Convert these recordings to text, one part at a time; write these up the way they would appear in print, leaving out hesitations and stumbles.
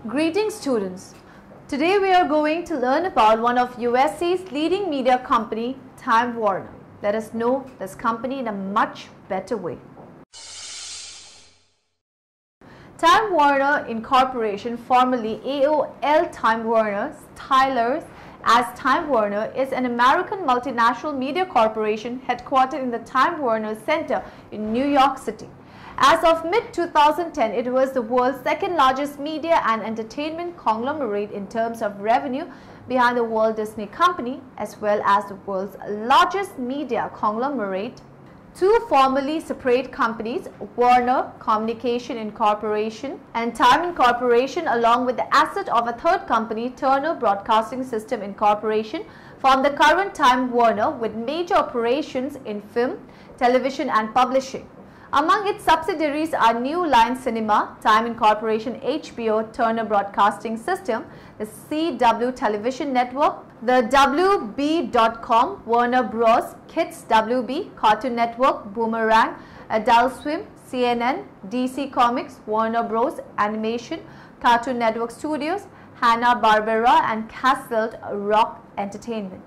Greetings students. Today we are going to learn about one of USA's leading media company, Time Warner. Let us know this company in a much better way. Time Warner Incorporation, formerly AOL Time Warner, stylized as Time Warner, is an American multinational media corporation headquartered in the Time Warner Center in New York City. As of mid-2010, it was the world's second largest media and entertainment conglomerate in terms of revenue, behind the Walt Disney Company, as well as the world's largest media conglomerate. Two formerly separate companies, Warner Communication Incorporation and Time Incorporation, along with the asset of a third company, Turner Broadcasting System Incorporation, form the current Time Warner, with major operations in film, television and publishing. Among its subsidiaries are New Line Cinema, Time Incorporation, HBO, Turner Broadcasting System, the CW Television Network, the WB.com, Warner Bros. Kids, WB, Cartoon Network, Boomerang, Adult Swim, CNN, DC Comics, Warner Bros. Animation, Cartoon Network Studios, Hanna-Barbera and Castle Rock Entertainment.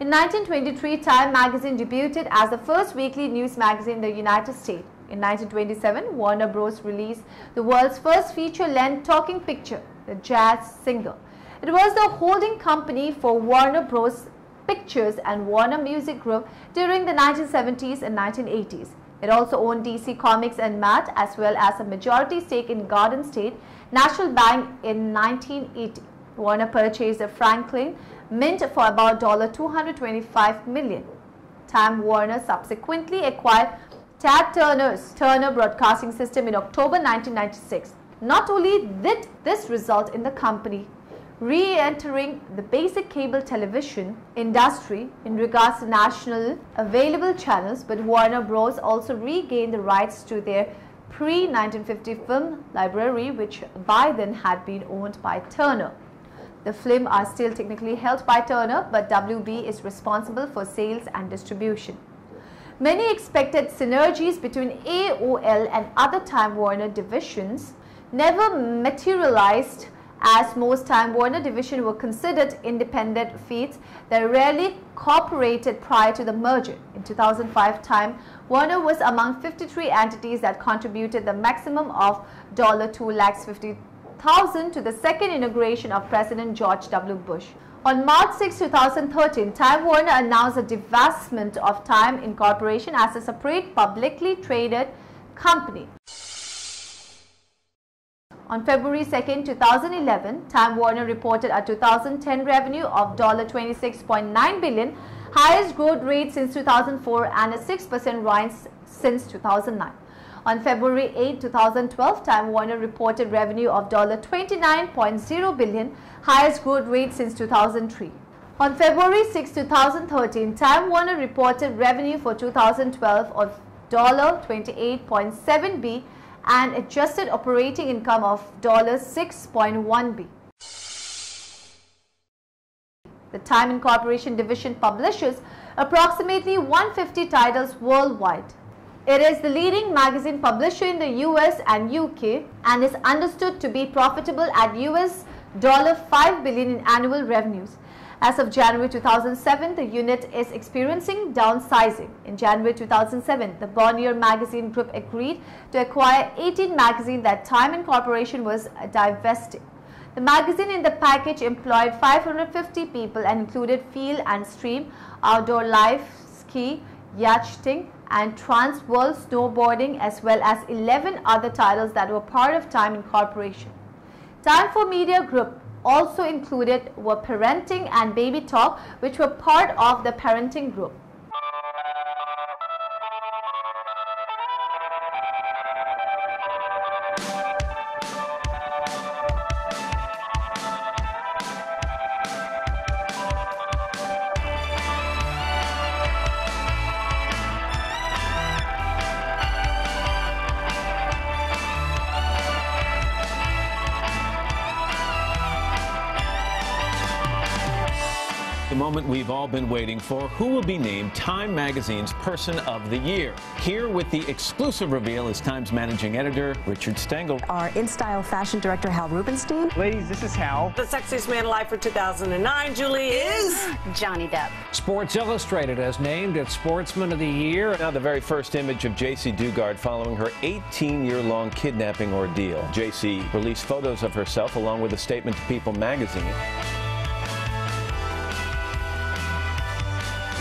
In 1923, Time magazine debuted as the first weekly news magazine in the United States. In 1927, Warner Bros. Released the world's first feature-length talking picture, The Jazz Singer. It was the holding company for Warner Bros. Pictures and Warner Music Group during the 1970s and 1980s. It also owned DC Comics and Matt, as well as a majority stake in Garden State National Bank in 1980. Warner purchased the Franklin Mint for about $225 million. Time Warner subsequently acquired Tad Turner's Turner Broadcasting System in October 1996. Not only did this result in the company re-entering the basic cable television industry in regards to national available channels, but Warner Bros. Also regained the rights to their pre-1950 film library, which by then had been owned by Turner. The films are still technically held by Turner, but WB is responsible for sales and distribution. Many expected synergies between AOL and other Time Warner divisions never materialized, as most Time Warner divisions were considered independent feats that rarely cooperated prior to the merger. In 2005, Time Warner was among 53 entities that contributed the maximum of $250,000 to the second inauguration of President George W. Bush. On March 6, 2013, Time Warner announced the divestment of Time Incorporation as a separate publicly traded company. On February 2, 2011, Time Warner reported a 2010 revenue of $26.9 billion, highest growth rate since 2004 and a 6% rise since 2009. On February 8, 2012, Time Warner reported revenue of $29.0 billion, highest growth rate since 2003. On February 6, 2013, Time Warner reported revenue for 2012 of $28.7 billion and adjusted operating income of $6.1 billion. The Time Incorporation division publishes approximately 150 titles worldwide. It is the leading magazine publisher in the US and UK and is understood to be profitable at $5 billion in annual revenues. As of January 2007, the unit is experiencing downsizing. In January 2007, the Bonnier Magazine Group agreed to acquire 18 magazines that Time Incorporation was divesting. The magazine in the package employed 550 people and included Field and Stream, Outdoor Life, Ski, Yachting and Trans World Snowboarding, as well as 11 other titles that were part of Time Incorporation. Time for Media Group also included were Parenting and Baby Talk, which were part of the Parenting Group. The moment we've all been waiting for, who will be named Time Magazine's Person of the Year? Here with the exclusive reveal is Time's managing editor, Richard Stengel. Our InStyle fashion director, Hal Rubenstein. Ladies, this is Hal. The sexiest man alive for 2009, Julie, is Johnny Depp. Sports Illustrated has named its Sportsman of the Year. Now the very first image of J.C. Dugard following her 18-year-long kidnapping ordeal. J.C. released photos of herself along with a statement to People magazine.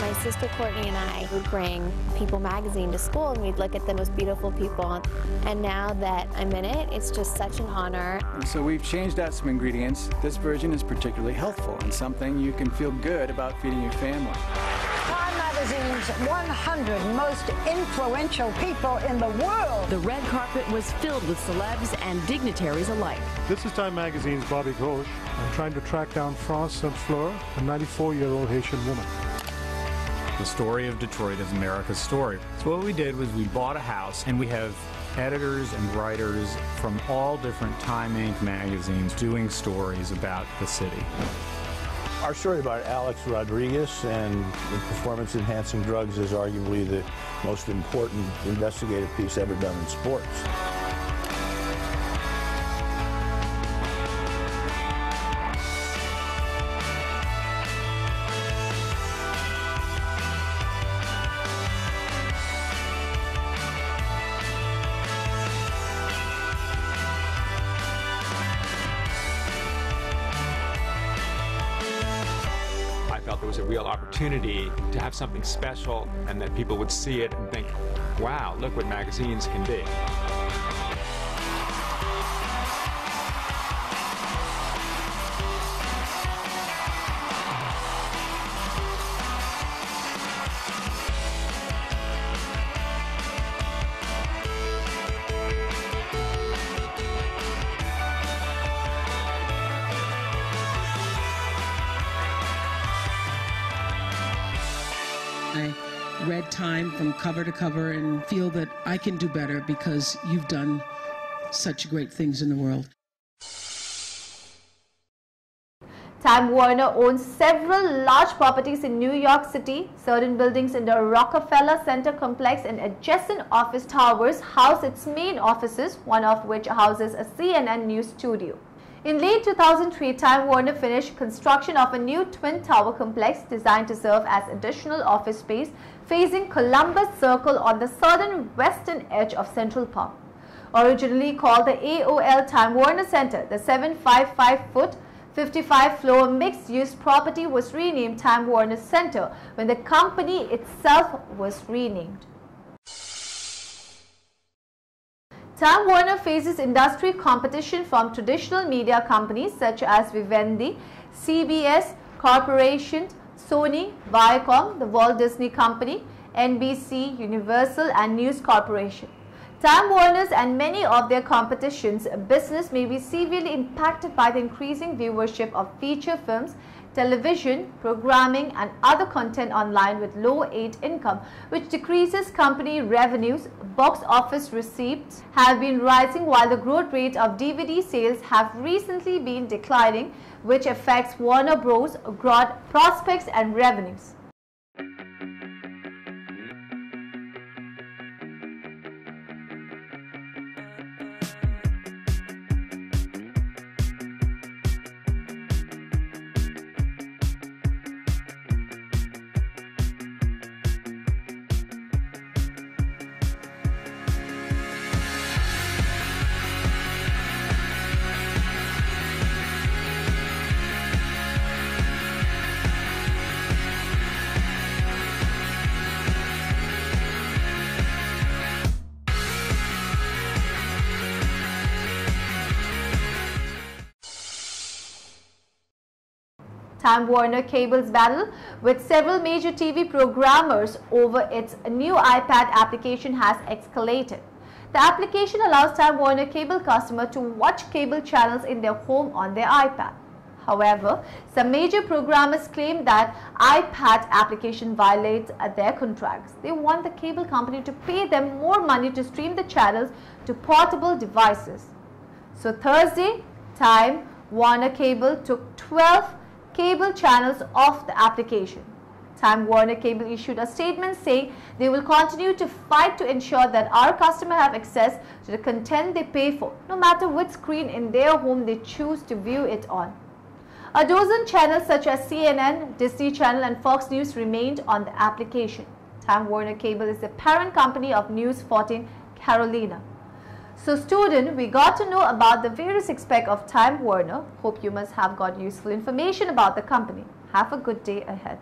My sister Courtney and I would bring People magazine to school and we'd look at the most beautiful people. And now that I'm in it, it's just such an honor. So we've changed out some ingredients. This version is particularly healthful and something you can feel good about feeding your family. Time Magazine's 100 most influential people in the world. The red carpet was filled with celebs and dignitaries alike. This is Time Magazine's Bobby Ghosh. I'm trying to track down France Saint-Fleur, a 94-year-old Haitian woman. The story of Detroit is America's story. So what we did was we bought a house, and we have editors and writers from all different Time Inc. magazines doing stories about the city. Our story about Alex Rodriguez and the performance-enhancing drugs is arguably the most important investigative piece ever done in sports. I felt there was a real opportunity to have something special and that people would see it and think, wow, look what magazines can be. I read Time from cover to cover and feel that I can do better because you've done such great things in the world. Time Warner owns several large properties in New York City. Certain buildings in the Rockefeller Center complex and adjacent office towers house its main offices, one of which houses a CNN News studio. In late 2003, Time Warner finished construction of a new twin tower complex designed to serve as additional office space facing Columbus Circle on the southern western edge of Central Park. Originally called the AOL Time Warner Center, the 755-foot, 55-floor mixed-use property was renamed Time Warner Center when the company itself was renamed. Time Warner faces industry competition from traditional media companies such as Vivendi, CBS Corporation, Sony, Viacom, the Walt Disney Company, NBC, Universal and News Corporation. Time Warner's and many of their competition's business may be severely impacted by the increasing viewership of feature films, television, programming and other content online with low ad income, which decreases company revenues. Box office receipts have been rising while the growth rate of DVD sales have recently been declining, which affects Warner Bros. Growth prospects and revenues. Time Warner Cable's battle with several major TV programmers over its new iPad application has escalated. The application allows Time Warner Cable customers to watch cable channels in their home on their iPad. However, some major programmers claim that iPad application violates their contracts. They want the cable company to pay them more money to stream the channels to portable devices. So Thursday, Time Warner Cable took 12 cable channels off the application. Time Warner Cable issued a statement saying they will continue to fight to ensure that our customers have access to the content they pay for, no matter which screen in their home they choose to view it on. A dozen channels such as CNN, Disney Channel and Fox News remained on the application. Time Warner Cable is the parent company of News 14 Carolina. So student, we got to know about the various aspects of Time Warner. Hope you must have got useful information about the company. Have a good day ahead.